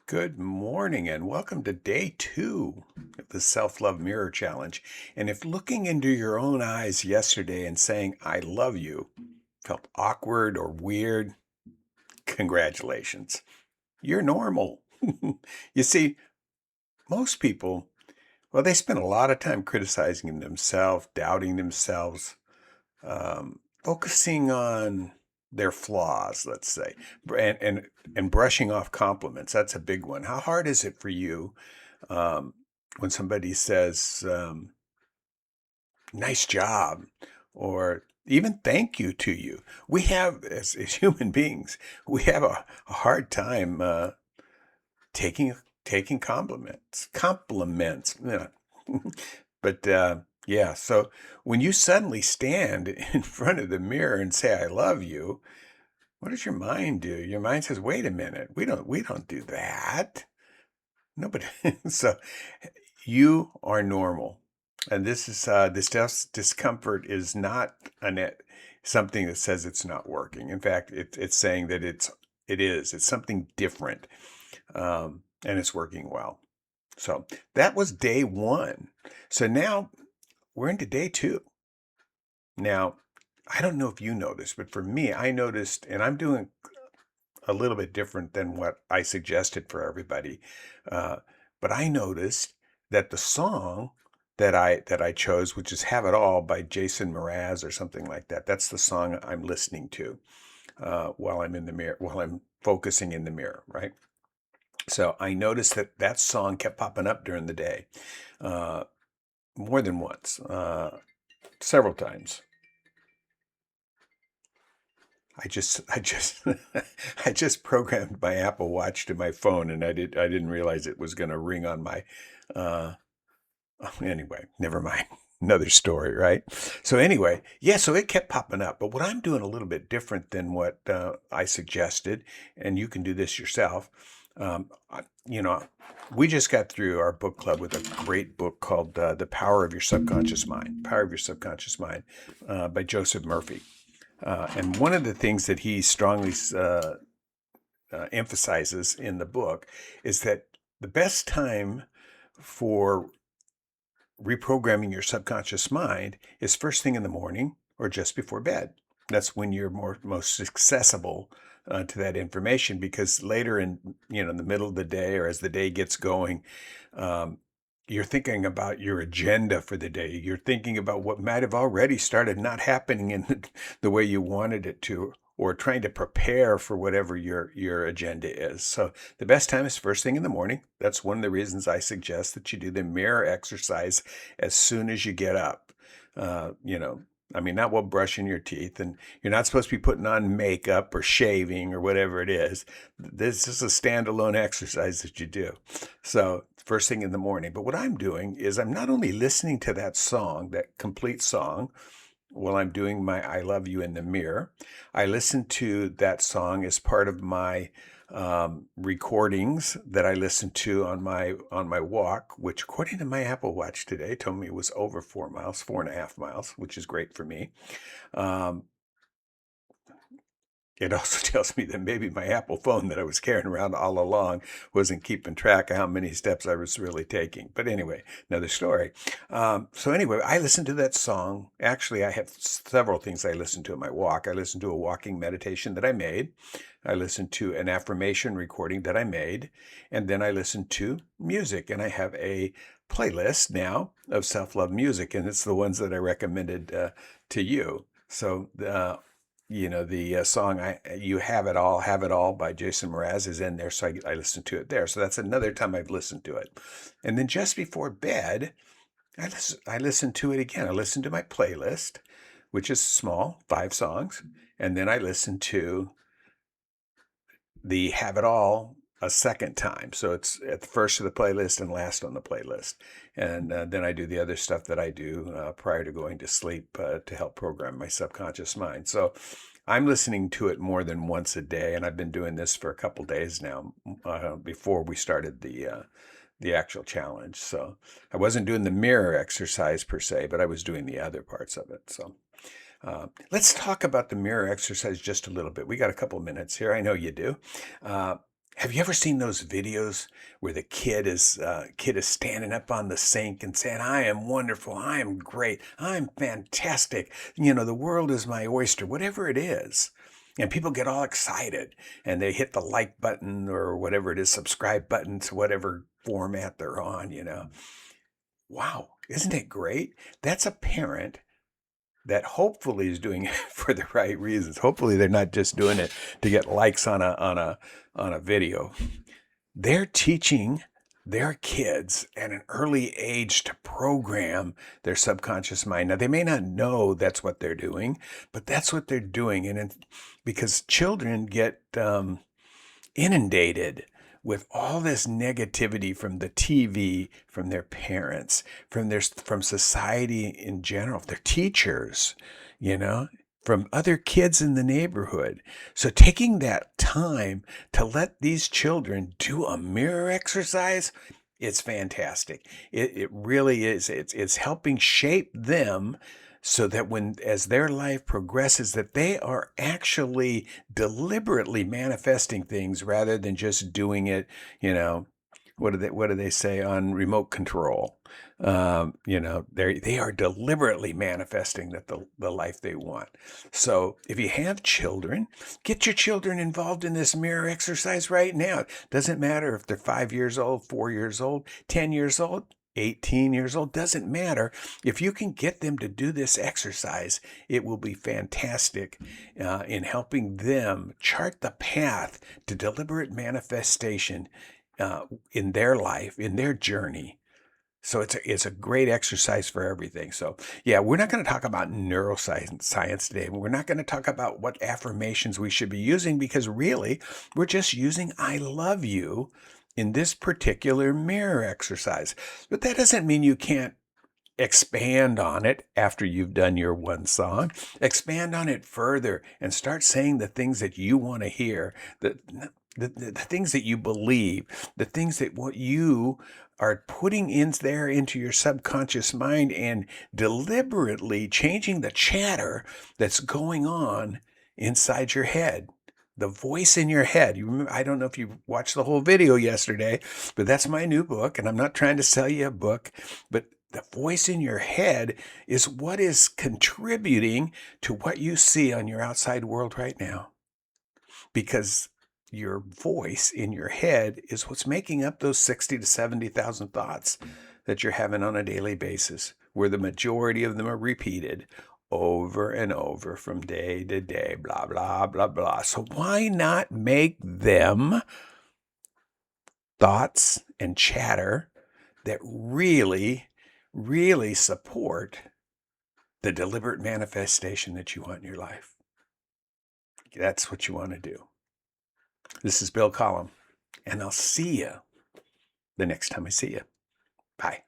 Good morning and welcome to day 2 of the Self-Love Mirror Challenge. And if looking into your own eyes yesterday and saying, I love you, felt awkward or weird, congratulations. You're normal. You see, most people, well, they spend a lot of time criticizing themselves, doubting themselves, focusing on their flaws, let's say, and brushing off compliments. That's a big one. How hard is it for you um, when somebody says, nice job, or even thank you to you? We have, as human beings, we have a hard time taking taking compliments. Yeah. But yeah, so when you suddenly stand in front of the mirror and say, I love you, what does your mind do? Your mind says, wait a minute, we don't do that. Nobody. So you are normal. And this discomfort is not something that says it's not working. In fact, it's saying that it is. It's something different, and it's working well. So that was day 1. So now we're into day 2. Now, I don't know if you noticed, but for me, I noticed, and I'm doing a little bit different than what I suggested for everybody. Uh, but I noticed that the song that I chose, which is "Have It All" by Jason Mraz or something like that, that's the song I'm listening to while I'm in the mirror, while I'm focusing in the mirror, right? So I noticed that that song kept popping up during the day, uh, more than once, several times. I just I just programmed my Apple Watch to my phone, and I didn't realize it was going to ring on my uh anyway, never mind. Another story, right? So anyway, yeah, so it kept popping up. But what I'm doing a little bit different than what I suggested, and you can do this yourself. You know, we just got through our book club with a great book called "The Power of Your Subconscious Mind," "Power of Your Subconscious Mind" by Joseph Murphy. And one of the things that he strongly emphasizes in the book is that the best time for reprogramming your subconscious mind is first thing in the morning or just before bed. That's when you're most accessible to that information, because later in the middle of the day or as the day gets going, um, you're thinking about your agenda for the day. You're thinking about what might have already started not happening in the way you wanted it to, or trying to prepare for whatever your agenda is. So the best time is first thing in the morning. That's one of the reasons I suggest that you do the mirror exercise as soon as you get up. You know, I mean, not while brushing your teeth, and you're not supposed to be putting on makeup or shaving or whatever it is. This is a standalone exercise that you do. So first thing in the morning. But what I'm doing is I'm not only listening to that song, that complete song, while I'm doing my I Love You in the mirror. I listen to that song as part of my recordings that I listen to on my walk, which according to my Apple Watch today told me it was over 4 miles, 4.5 miles, which is great for me. Um, it also tells me that maybe my Apple phone that I was carrying around all along wasn't keeping track of how many steps I was really taking. But anyway, another story. So anyway, I listened to that song. Actually, I have several things I listen to at my walk. I listen to a walking meditation that I made. I listened to an affirmation recording that I made. And then I listened to music. And I have a playlist now of self-love music. And it's the ones that I recommended to you. So the song "You Have It All" by Jason Mraz is in there, so I listened to it there. So that's another time I've listened to it. And then just before bed, I listen to it again. I listen to my playlist, which is small, 5 songs, and then I listen to the "Have It All" a second time. So it's at the first of the playlist and last on the playlist. And then I do the other stuff that I do prior to going to sleep to help program my subconscious mind. So I'm listening to it more than once a day, and I've been doing this for a couple days now before we started the actual challenge. So I wasn't doing the mirror exercise per se, but I was doing the other parts of it. So let's talk about the mirror exercise just a little bit. We got a couple minutes here. I know you do. Uh, Have you ever seen those videos where the kid is standing up on the sink and saying, "I am wonderful, I am great, I'm fantastic, the world is my oyster," whatever it is. And people get all excited and they hit the like button or whatever it is, subscribe button to whatever format they're on. Wow, isn't it great? That's a parent that hopefully is doing it for the right reasons. Hopefully they're not just doing it to get likes on a video. They're teaching their kids at an early age to program their subconscious mind. Now, they may not know that's what they're doing, but that's what they're doing. Because children get inundated with all this negativity from the TV, from their parents, from society in general, their teachers, you know, from other kids in the neighborhood. So taking that time to let these children do a mirror exercise, it's fantastic. It really is. It's helping shape them so that as their life progresses, that they are actually deliberately manifesting things rather than just doing it, what do they say on remote control? They are deliberately manifesting the life they want. So if you have children, get your children involved in this mirror exercise right now. It doesn't matter if they're 5 years old, 4 years old, 10 years old, 18 years old, doesn't matter. If you can get them to do this exercise, it will be fantastic in helping them chart the path to deliberate manifestation in their life, in their journey. So it's a great exercise for everything. So yeah, we're not going to talk about neuroscience today. We're not going to talk about what affirmations we should be using, because really we're just using "I love you" in this particular mirror exercise. But that doesn't mean you can't expand on it after you've done your one song. Expand on it further and start saying the things that you want to hear, the things that you believe, the things that what you are putting in there into your subconscious mind, and deliberately changing the chatter that's going on inside your head. The voice in your head. You remember, I don't know if you watched the whole video yesterday, but that's my new book, and I'm not trying to sell you a book, but the voice in your head is what is contributing to what you see on your outside world right now. Because your voice in your head is what's making up those 60 to 70,000 thoughts that you're having on a daily basis, where the majority of them are repeated over and over from day to day, blah, blah, blah, blah. So why not make them thoughts and chatter that really, really support the deliberate manifestation that you want in your life? That's what you want to do. This is Bill Collum, and I'll see you the next time I see you. Bye.